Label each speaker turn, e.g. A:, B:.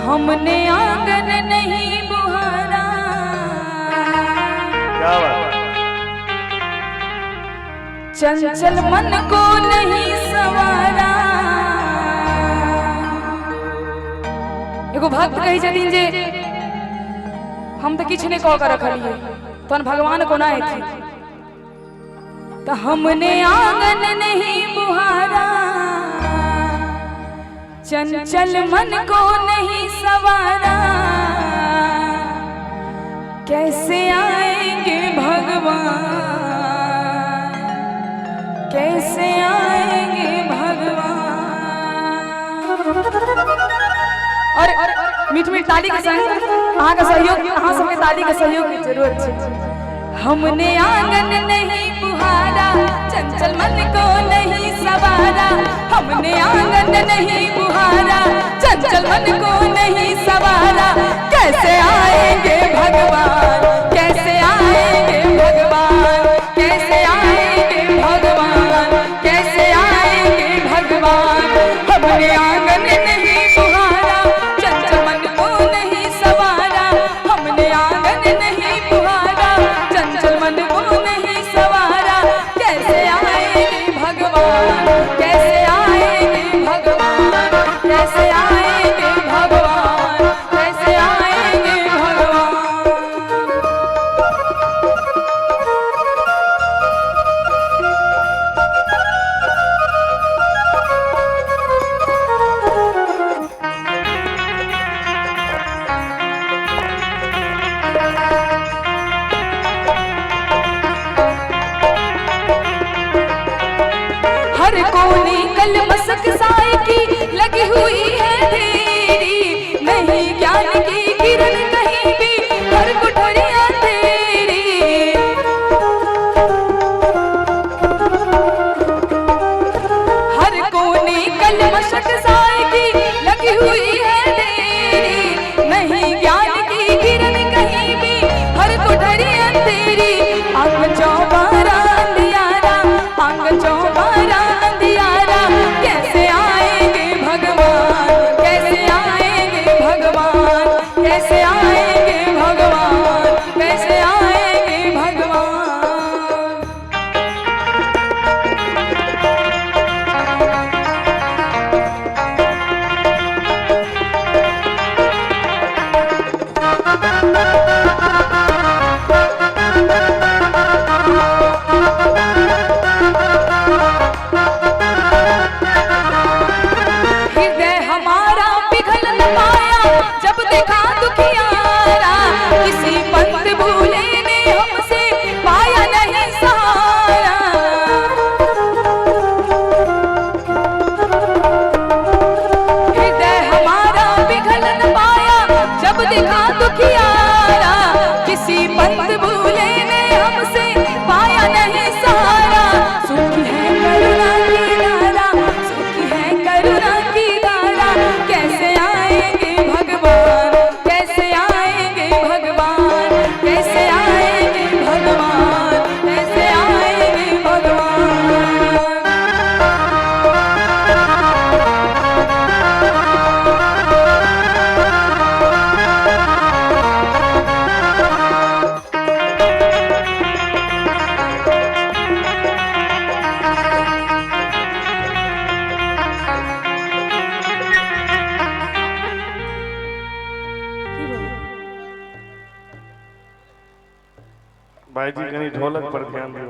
A: हमने आंगन नहीं बुहारा।
B: क्या बात।
A: चंचल मन को नहीं सवारा। एगो भक्त कही छथिन जे हम तो किछ नहीं कह कर रखलिए तहन भगवान को ना थी तो हमने आंगन नहीं बुहारा। चंचल मन को नहीं सवारा। कैसे आएंगे भगवान, कैसे आएंगे भगवान। और मीठ मीठ ताली के संग अहाँ का सहयोग, अहाँ सबके ताली के सहयोग की जरूरत है। हमने आंगन नहीं बुहारा, चंचल मन को नहीं सवारा। हमने आंगन नहीं बुहारा, चंचल मन को नहीं सवारा। कैसे आएंगे भगवान, कैसे आएंगे भगवान, कैसे आएंगे भगवान, कैसे आएंगे भगवान। हमने आंगन नहीं बुहारा, चंचल मन को नहीं सवारा। हमने आंगन नहीं बुहारा, चंचल मन को नहीं सवारा। कैसे आएंगे भगवान, कैसे आएंगे भगवान, कैसे आएंगे भगवान, कैसे आएंगे भगवान। हर कोने कल मसक साए की लगी हुई है तेरी। नहीं ज्ञान की किरण कहीं भी, हर कुठरियां तेरी। हर कोने कल मसक साए की लगी हुई है तेरी। नहीं ज्ञान की किरण कहीं भी, हर कुठरियां तेरी। अंग चौबारा अंधियारा, अंग चौबारा अंधियारा। कैसे आएंगे भगवान, कैसे आएंगे भगवान, कैसे आएंगे भगवान, कैसे आएंगे भगवान। हृदय हमारा पिघल न पाया जब देखा दुखियारा। किसी पंत भूले ने हमसे पाया नहीं सहारा। हृदय हमारा पिघल न पाया जब देखा दुखियारा। किसी पंत भूले ने हमसे पाया नहीं सहारा। सुखी है करुणा की धारा, सुखी है करुणा की धारा। कैसे आएंगे भगवान, कैसे आएंगे भगवान, कैसे आएंगे भगवान, कैसे आएंगे भगवान।
B: भाई जी कहीं ढोलक पर ध्यान दो।